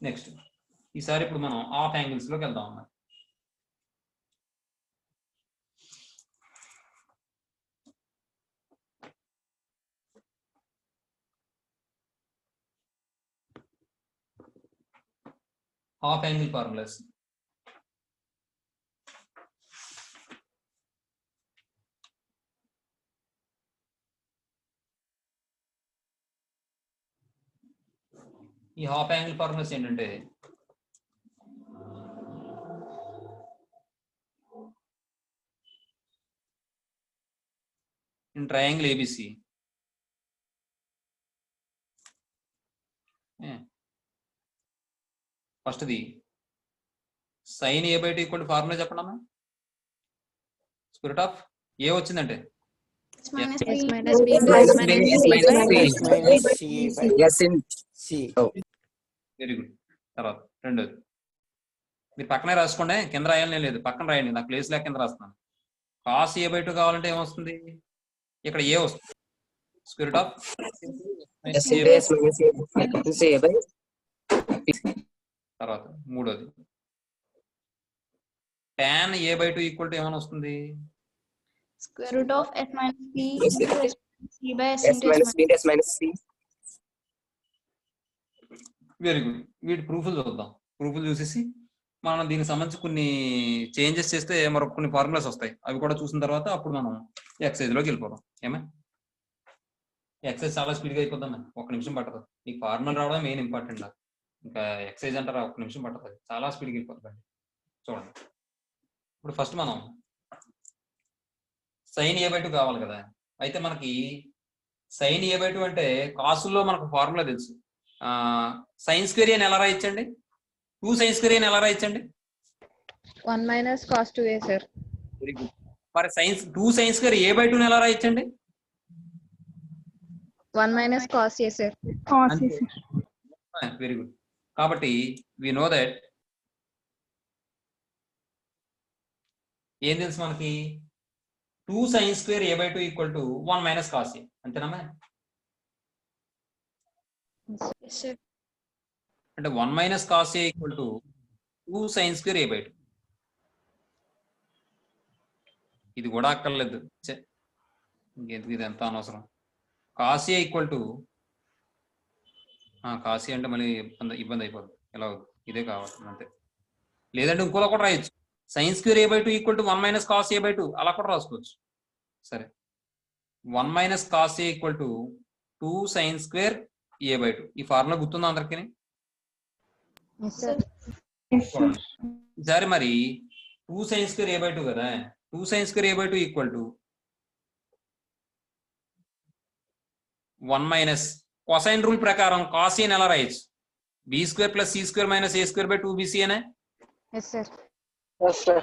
Next ఈసారి ఇప్పుడు మనం హాఫ్ యాంగిల్స్ లోకి వెళ్దాం అమ్మా. Half angle formulas. ఈ హాఫ్ యాంగిల్ ఫార్ములాస్ ఏంటంటే ఇన్ ట్రయాంగిల్ ఏబిసి ఫస్ట్ది sine A by two equal formula చెప్పండి అమ్మా. స్క్వేర్ రూట్ ఆఫ్ ఏ వచ్చిందంటే S minus B into Minus S B minus is C minus by C. minus C by Yes in C. Very good. తర్వాత రెండోది మీరు పక్కనే రాసుకోండి, కింద రాయాలనే లేదు, పక్కన రాయండి, నాకు ప్లేస్ లేక కింద రాస్తున్నాను. కాస్ ఏ బై టూ కావాలంటే ఏమొస్తుంది, ఇక్కడ ఏ వస్తుంది. Square root of S minus A by తర్వాత మూడోది tan A by two equal to ఏమైనా వస్తుంది, square root of s minus b Yes, into s minus c by s S into s minus minus B S minus C. Very good. వీటి ప్రూఫ్లు చూద్దాం. ప్రూఫ్లు చూసేసి మనం దీనికి సంబంధించి కొన్ని చేంజెస్ చేస్తే మరొక కొన్ని ఫార్ములాస్ వస్తాయి, అవి కూడా చూసిన తర్వాత అప్పుడు మనం ఎక్సైజ్ లోకి వెళ్ళిపోదాం. ఏమే ఎక్సైజ్ చాలా స్పీడ్గా అయిపోద్దాం, ఒక నిమిషం పట్టదు. మీకు ఫార్ములా రావడం మెయిన్ ఇంపార్టెంట్, ఇంకా ఎక్సైజ్ అంటారా ఒక నిమిషం పట్టదు, చాలా స్పీడ్గా వెళ్ళిపోతుంది. చూడండి ఇప్పుడు ఫస్ట్ మనం సైన్ ఏ బై టూ కావాలి కదా. అయితే మనకి సైన్ ఏ బై టూ అంటే కాసుల్లో మనకు ఫార్ములా తెలుసు. సైన్ స్క్వేర్ అని ఎలా రాయించండి, 2 సైన్ స్క్వేర్ అని ఎలా రాయించండి. 1 minus cos 2a, sir. Very good. మరి సైన్స్ 2 సైన్ స్క్వేర్ ఏ బై టూని ఎలా రాయించండి. 1 minus cos a, sir. Very good. కాబట్టి వి నో దట్ ఏం తెలుసు మనకి, 2 sine square A by two equal to 1 minus cos A. అంతేనమ్మా? yes sir అంటే 1 minus cos A equal to 2 sine square A by two. ఇది కూడా అక్కర్లేదు, ఇంకెందుకు ఇది ఎంత అనవసరం. Cos A equal to cos A అంటే మళ్ళీ ఇబ్బంది అయిపోద్ది, ఎలా అవుతుంది, ఇదే కావాలి అంతే. లేదంటే ఇంకోలా కూడా రాయొచ్చు, sine square A by two equal to 1 minus cos A by two, అలా కూడా రాసుకోవచ్చు. సరే, 1 minus cos A equal to 2 sine square A by two. ఈ ఫార్ములా గుర్తుందా అందరికీ? Yes, sir. ఈసారి మరి 2 sine square A by two కదా, 2 sine square A by two equal to 1 minus cosine rule ప్రకారం కాస్ ఏ ఎలా రాయొచ్చు, B square plus C square minus A square by 2bc అనే. Yes, sir. Yes, sir.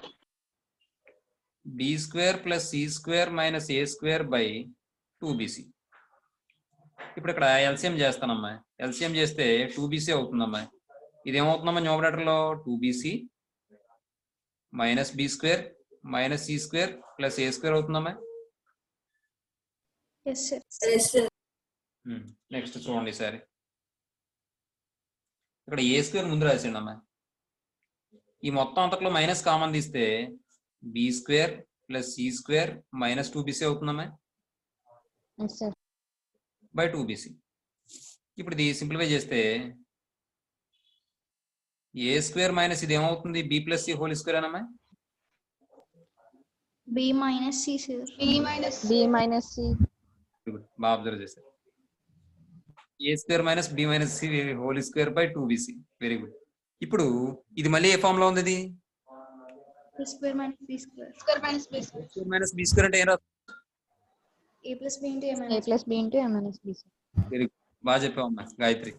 B square plus C square minus A square by 2bc. ఇప్పుడు ఇక్కడ LCM చేస్తానమ్మా. LCM చేస్తే 2bc అవుతుందమ్మా. ఇదేమవుతుందమ్మా numerator లో, 2bc minus B square minus C square plus A square అవుతుందమ్మా. yes sir next చూడండి ఈసారి ఇక్కడ ఏ స్క్వేర్ ముందు రాసేయండి అమ్మా. ఈ మొత్తం అంతట్లో మైనస్ కామన్ తీస్తే B square plus C square minus 2bc అవుతుందమ్మా Yes, sir. By 2bc. ఇప్పుడు ఇది సింప్లిఫై చేస్తే ఏ స్క్వేర్ మైనస్ ఇది ఏమవుతుంది, B plus C whole square అనమ్మా. b minus c sir b minus B minus C. బాగా అబ్జర్వ్ చేశారు. A square minus B minus C whole square by 2bc. Very good. ఇప్పుడు ఇది మళ్ళీ ఏ ఫామ్ లో ఉంది, ఇది a square minus b square square minus b square. Square minus B square అంటే ఏం రాదు. a plus b into a A minus plus B into A minus B, sir. Very good, బాగా చెప్పామమ్మా గాయత్రి.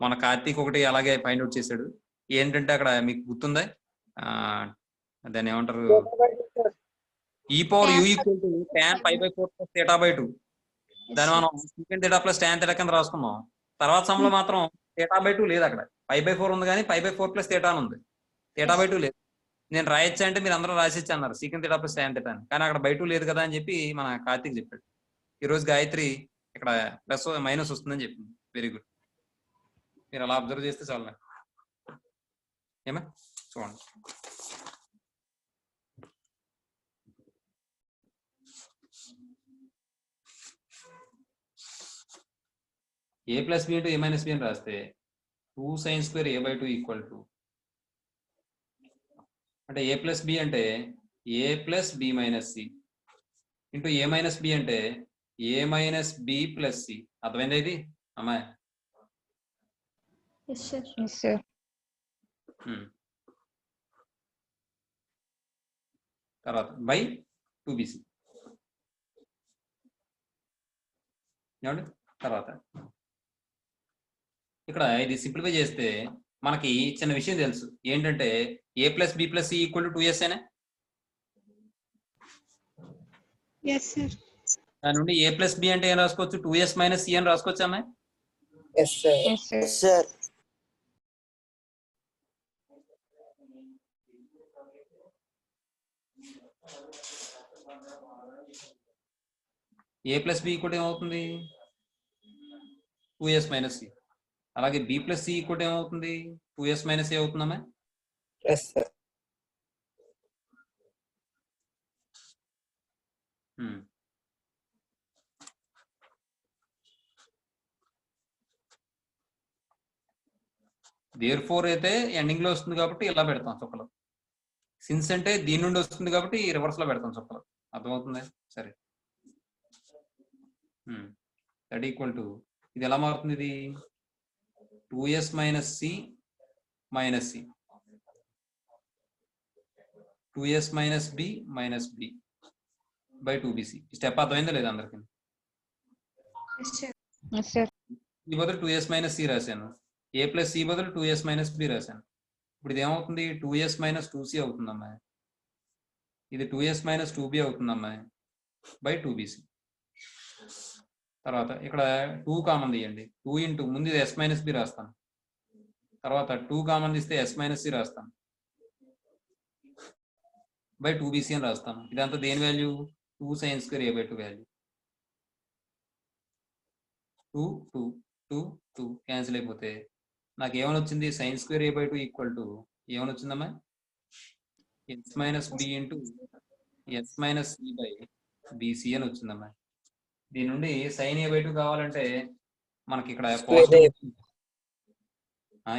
మన కార్తీక్ ఒకటి అలాగే ఫైండ్ అవుట్ చేశాడు. ఏంటంటే అక్కడ మీకు గుర్తుందా, దాన్ని ఏమంటారు, e power u equal to tan pi by 4 plus theta by 2. దాన్ని మనం secant theta plus tan theta కింద రాసుకున్నాం. తర్వాత సమ్లో మాత్రం theta by 2 లేదు, అక్కడ pi by 4 ఉంది కానీ pi by 4 plus theta అని ఉంది, theta by 2 లేదు. నేను రాయొచ్చా అంటే మీరు అందరూ రాసిచ్చు అన్నారు secant theta plus tan theta అని, కానీ అక్కడ by 2 లేదు కదా అని చెప్పి మన కార్తీక్ చెప్పాడు. ఈరోజు గాయత్రి ఇక్కడ ప్లస్ మైనస్ వస్తుందని చెప్పింది. వెరీ గుడ్, మీరు అలా అబ్జర్వ్ చేస్తే చాలు. ఏమా చూడండి, a plus b into a minus b అని రాస్తే 2 sin square a by 2 equal to, అంటే a plus b అంటే a plus b minus c into a minus b అంటే a minus b plus c. అర్థమైందా ఇది అమ్మాయి? Yes, sir. Yes, sir. తర్వాత by 2bc ఏమండి. తర్వాత ఇక్కడ ఇది సింప్లిఫై చేస్తే మనకి చిన్న విషయం తెలుసు ఏంటంటే a plus b plus c equal to 2s అనే. Yes, sir. దాని నుండి a plus b అంటే ఏం రాసుకోవచ్చు, 2s minus c అని రాసుకోవచ్చు అమ్మాయి. Yes, sir. Yes, sir. Yes, sir. a plus b equal ఏమవుతుంది, 2s minus c. అలాగే b plus c ఈక్వల్ ఏమవుతుంది, 2s minus a అవుతుందమ్మా. Yes, sir. దేర్ ఫోర్ అయితే ఎండింగ్ లో వస్తుంది కాబట్టి ఇలా పెడతాం చుక్కలు, సిన్స్ అంటే దీని నుండి వస్తుంది కాబట్టి రివర్స్ లో పెడతాం చుక్కలు. అర్థమవుతుంది? సరే, దట్ ఈక్వల్ టు ఇది ఎలా మారుతుంది, ఇది 2s minus c minus c, 2s minus b minus b by 2bc. Step అర్థమైందా లేదా అందరికి? Yes, sir. Yes, sir. ఈ బదులు 2s minus c రాశాను, a plus c బదులు 2s minus b రాశాను. ఇప్పుడు ఇది ఏమవుతుంది, 2s minus 2c అవుతుందమ్మా, ఇది 2s minus 2b అవుతుందమ్మా బై 2bc. తర్వాత ఇక్కడ 2 కామన్ తీయండి, 2 ఇంటూ ముందు ఇది s మైనస్ బి రాస్తాను, తర్వాత 2 కామన్ తీస్తే s మైనస్ సి రాస్తాను బై 2bc అని రాస్తాను. ఇదంతా దేని value, 2 sin square a by 2 value. 2 2 2 2 cancel అయిపోతే నాకు ఏమని వచ్చింది, sin square a by 2 equal to ఏమని వచ్చిందమ్మా, s minus B into s minus C by BC అని వచ్చిందమ్మా. దీని నుండి sin a by 2 కావాలంటే మనకి ఇక్కడ పాజిటివ్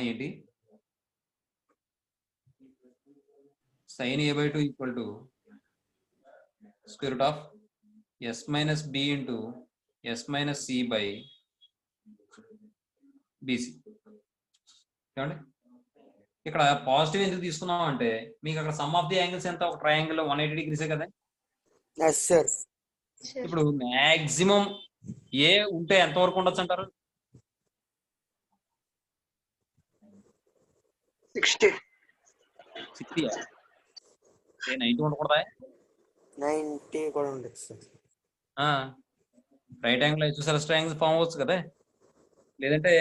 ఏంటి, sin a by 2 equal to square root of s minus B into s minus C by BC. ఏమండి ఇక్కడ పాజిటివ్ ఎందుకు తీసుకున్నాం అంటే మీకు అక్కడ సమ్ ఆఫ్ ది యాంగిల్స్ ఎంత, ఒక ట్రయాంగిల్ 180 degrees కదా. Yes, sir. ఇప్పుడు మాక్సిమం ఏ ఉంటే ఎంత వరకు ఉండొచ్చు అంటారు, 60. 60. 90 ఉండకూడదా? 90 కూడా ఉండదు sir. Right angle isosceles triangle form అవ్వచ్చు కదా, లేదంటే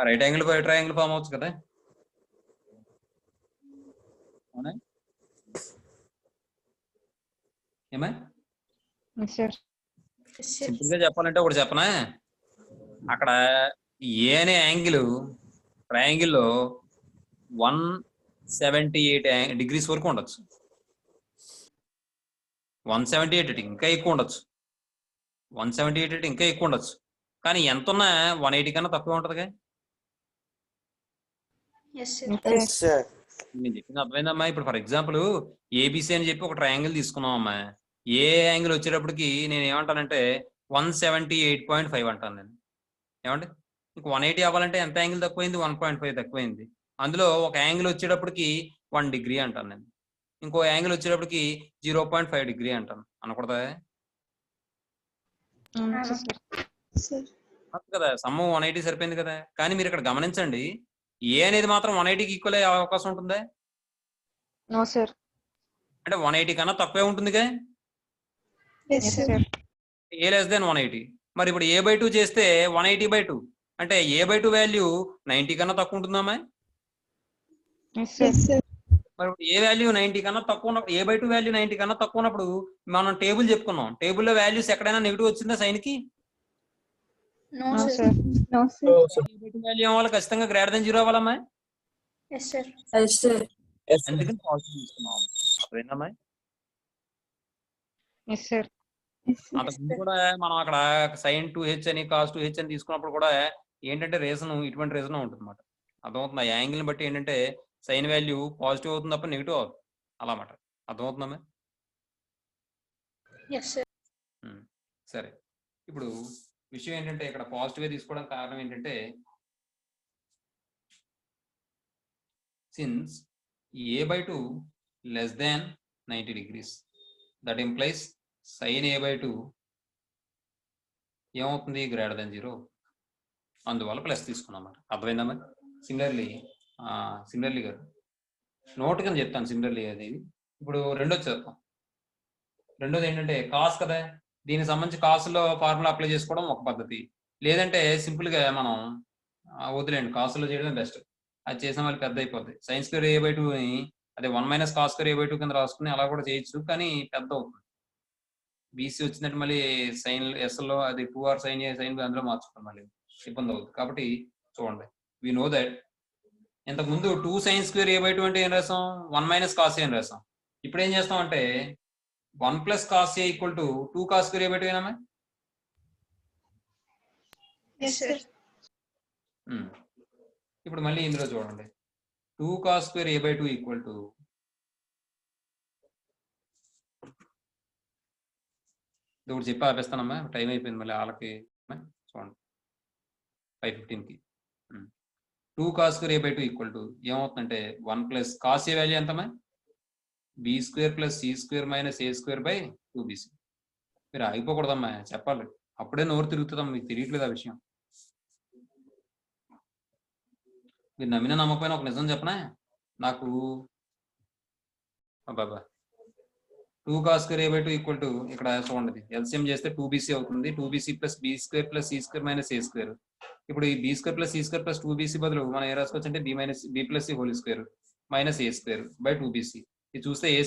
right angle by triangle form అవ్వచ్చు కదా. అవునా ఏమా? Yes, sir. సింపుల్ గా చెప్పాలంటే ఒకటి చెప్పనా, అక్కడ ఏ అనే యాంగిల్ ట్రయాంగిల్లో 178 degrees వరకు ఉండొచ్చు, 178 ఇంకా ఎక్కువ ఉండొచ్చు, 178 ఇంకా ఎక్కువ ఉండొచ్చు. కానీ ఎంత ఉన్నా 180 కన్నా తక్కువ ఉంటదిగా. Yes, sir. Yes, sir. నేను చెప్పింది అర్థమైందమ్మా. ఇప్పుడు ఫర్ ఎగ్జాంపుల్ ఏబిసి అని చెప్పి ఒక ట్రయాంగిల్ తీసుకున్నాం అమ్మా, ఏ యాంగిల్ వచ్చేటప్పటికి నేను ఏమంటానంటే 178.5 అంటాను నేను. ఏమంటే ఇంక 180 అవ్వాలంటే ఎంత యాంగిల్ తక్కువైంది, 1.5 తక్కువైంది. అందులో ఒక యాంగిల్ వచ్చేటప్పటికి 1 degree అంటాను నేను, ఇంకో యాంగిల్ వచ్చేటప్పటికి 0.5 degree అంటాను. అనకూడదా కదా? సమ్ము 180 సరిపోయింది కదా. కానీ మీరు ఇక్కడ గమనించండి, ఏ అనేది మాత్రం 180కి ఈక్వల్ అయ్యే అవకాశం ఉంటుందా? No, sir. అంటే 180 కన్నా తక్కువే ఉంటుందిగా. Yes, Yes, sir. sir. ఏ లెస్ దెన్ 180. మరి ఇప్పుడు a/2 చేస్తే 180/2 అంటే a/2 వాల్యూ 90 కన్నా తక్కువ ఉంటుందమ్మా. Yes, sir. Yes, sir. మరి ఏ వాల్యూ 90 కన్నా తక్కువ ఉన్నప్పుడు a/2 వాల్యూ 90 కన్నా తక్కువ ఉన్నప్పుడు మనం టేబుల్ చెప్పుకున్నాం. టేబుల్లో వాల్యూస్ ఎక్కడైనా నెగిటివ్ వచ్చిందా సైన్ కి? No, No, sir. sir. No, sir. a/2 value ఏమవ్వాలి? ఖచ్చితంగా గ్రేటర్ దెన్ 0 అవ్వాలమ్మా. Yes, sir. అందుకని పాజిటివ్ తీసుకున్నాం. అదేనమ్మా. Yes, sir. అంతకుముందు కూడా మనం అక్కడ sin 2h అని cos 2h అని తీసుకున్నప్పుడు కూడా ఏంటంటే రీజన్ ఇటువంటి రీజన్ ఉంటుంది అన్నమాట. అర్థమవుతుంది. ఆ యాంగిల్ని బట్టి ఏంటంటే సైన్ వాల్యూ పాజిటివ్ అవుతుంది తప్ప నెగిటివ్ అవుతుంది అలా అన్నమాట. అర్థమవుతుందమ్మా. Yes, sir. సరే, ఇప్పుడు విషయం ఏంటంటే ఇక్కడ పాజిటివ్ తీసుకోవడానికి కారణం ఏంటంటే since a/2 less than 90 degrees that implies sin a/2 ఏమవుతుంది? Greater than 0. అందువల్ల ప్లస్ తీసుకున్నాం అన్నమాట. అర్థమైందమ్మా. సిమిలర్లీ గారు నోట్ కింద చెప్తాను సిమిలర్లీ అనేది. ఇప్పుడు రెండోది చేద్దాం. రెండోది ఏంటంటే కాస్ కదా, దీనికి సంబంధించి కాసులో ఫార్ములా అప్లై చేసుకోవడం ఒక పద్ధతి. లేదంటే సింపుల్గా మనం వదిలేండి, కాసులో చేయడం బెస్ట్. అది చేసిన వాళ్ళు పెద్ద అయిపోద్ది. sin స్క్వేర్ a/2 ని అదే 1 - cos స్క్వేర్ a/2 కింద రాసుకుని అలా కూడా చేయొచ్చు, కానీ పెద్ద అవుతుంది. బీసీ వచ్చినట్టు మళ్ళీ సైన్ ఎస్లో అది 2r sin a sin b అందులో మార్చుకోవడం మళ్ళీ ఇబ్బంది అవుతుంది. కాబట్టి చూడండి, వి నో దట్ ఇంతకు ముందు 2 sin స్క్వేర్ a/2 అంటే ఏం రాసాం? 1 - cos a అని రాసాం. ఇప్పుడు ఏం చేస్తాం అంటే 1 + cos a = 2 cos square a/2 ఏనామా? Yes, sir. ఇప్పుడు మళ్ళీ ఇందులో చూడండి, 2 cos స్క్వేర్ a/2 = ఒకటి చెప్పి ఆపేస్తానమ్మా, టైం అయిపోయింది మళ్ళీ వాళ్ళకి. చూడండి 5:15కి 2 cos స్క్వేర్ a/2 = ఏమవుతుందంటే 1 + cos a వాల్యూ ఎంతమ్మా? b² + c² - a² / 2bc. మీరు ఆగిపోకూడదమ్మా, చెప్పాలి. అప్పుడే నోరు తిరుగుతుందమ్మా, మీకు తెలియట్లేదు ఆ విషయం. మీరు నమ్మినా నమ్మకపోయినా ఒక నిజం చెప్పనా, నాకు అబ్బాబా 2 cos స్క్వేర్ a/2 = ఇక్కడ చూడండి ఎల్సిఎం చేస్తే 2bc అవుతుంది. 2bc + b² + c² - a². ఇప్పుడు ఈ b² + c² + 2bc బదులు మనం ఏ రాసుకోవచ్చు అంటే b + c² - a² / 2bc. ఇది చూస్తే a²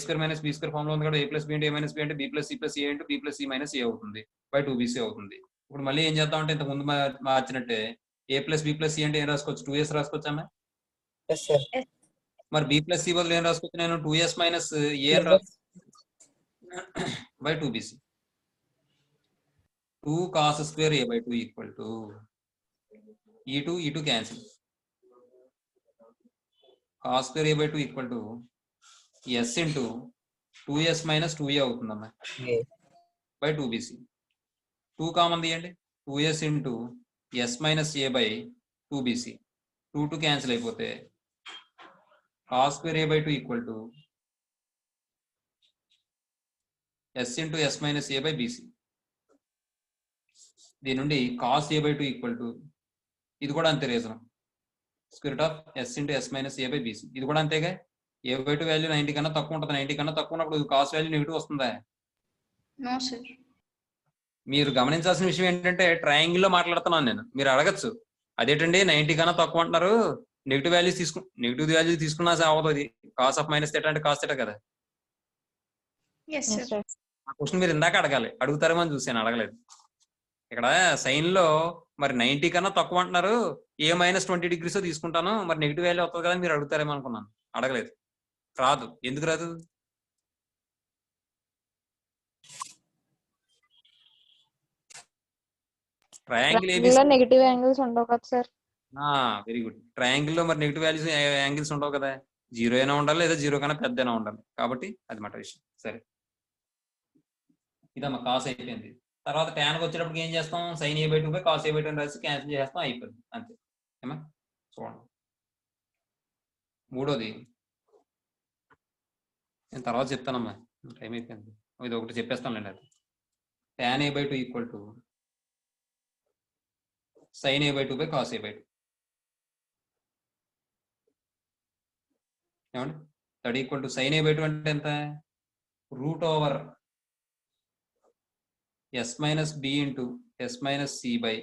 - b² ఫార్ములా ఉంది కదా, a + b * a - b అంటే b + c + a * b + c - a అవుతుంది / 2bc అవుతుంది. ఇప్పుడు మళ్ళీ ఏం చేద్దాం అంటే ఇంతకు ముందు మార్చినట్టే a + b + c అంటే ఏం రాసుకోవచ్చు? 2s రాసుకోవచ్చా? మరి b + c బదులు ఏం రాసుకోవచ్చు? నేను 2s - a అని రాసుకో / 2bc. 2 cos square a/2 = e2 cancel. cos square a/2 = s * 2s - 2a అవుతుందమ్మా / 2bc. 2 కామన్ తీయండి, 2s * s - a / 2bc. 2 cancel అయిపోతే cos square a/2 = s * s - a / bc. దీని నుండి cos a/2 ఇది కూడా అంతే reason, √s * s - a / bc. ఇది కూడా అంతేగా. a/2 వాల్యూ 90 కన్నా తక్కువ ఉంటుంది. 90 కన్నా తక్కువ ఉన్నప్పుడు కాస్ వాల్యూ నెగిటివ్ వస్తుందా? No, sir. మీరు గమనించాల్సిన విషయం ఏంటంటే ట్రయాంగిల్లో మాట్లాడుతున్నాను నేను. మీరు అడగచ్చు, అదేంటండి 90 కన్నా తక్కువ అంటున్నారు, నెగిటివ్ వాల్యూ తీసుకున్నా అవ్వదు. అది కాస్ ఆఫ్ మైనస్ థీటా అంటే కాస్ థీటా కదా. Yes, Yes, sir. sir. ఆ క్వశ్చన్ మీరు ఇందాక అడగాలి, అడుగుతారేమో అని చూసాను, అడగలేదు. ఇక్కడ సైన్ లో మరి 90 కన్నా తక్కువ అంటున్నారు, a - 20 degrees తీసుకుంటాను, మరి నెగిటివ్ వాల్యూ అవుతుంది కదా మీరు అడుగుతారేమో అనుకున్నాను. అడగలేదు, రాదు. ఎందుకు రాదు? ట్రయాంగిల్ Triangle లో నెగటివ్ యాంగిల్స్ ఉండవు కదా సార్. Very good. ట్రయాంగిల్ లో మరి నెగిటివ్ వాల్యూస్ యాంగిల్స్ ఉండవు కదా, 0 అయినా ఉండాలి లేదా 0 కన్నా పెద్ద అయినా ఉండాలి. కాబట్టి అది మాట విషయం. సరే, ఇదమ్మా కాస్ అయిపోయింది. తర్వాత tan వచ్చేటప్పటికి ఏం చేస్తాం? sin a/2 cos a/2 అని రాసి క్యాన్సిల్ చేస్తాం, అయిపోయింది అంతే. ఏమా చూడండి, మూడోది నేను తర్వాత చెప్తానమ్మా, టైం అయిపోయింది. ఇది ఒకటి చెప్పేస్తానులేండి. అది tan a/2 = sin a/2 cos a/2. ఏమండి that equal to sine A by 2 అంటే ఎంత root over S minus B into S minus C by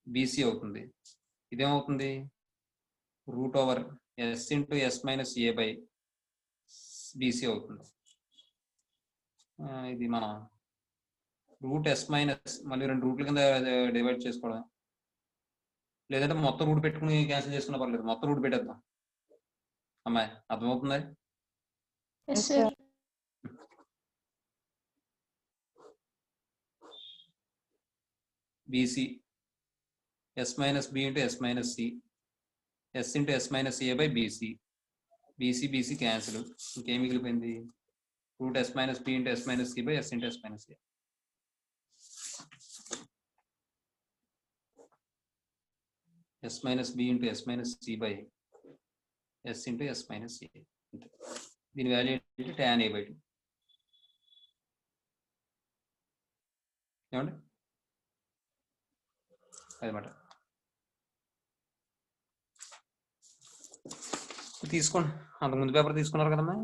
BC అవుతుంది. ఇదేమవుతుంది root over S into S minus A by BC అవుతుంది. ఇది మనం route S minus మళ్ళీ 2 రూట్ల కింద డివైడ్ చేసుకోవడం, లేదంటే మొత్తం రూట్ పెట్టుకుని క్యాన్సిల్ చేసుకున్నా పర్లేదు, మొత్తం రూట్ పెట్టేద్దాం. అమ్మాయి అర్థమవుతుంది? Yes, sir. BC S minus B into S minus C S into S minus A by BC BC BC cancel, ఇంకేం మిగిలిపోయింది root S minus B into S minus C by S into S minus A. S minus B into S minus C by S into S minus A. దీని value ఏంటి tan a by 2. ఏమండి అదనమాట. తీసుకోండి, అంతకుముందు paper తీసుకున్నారు కదమ్మా.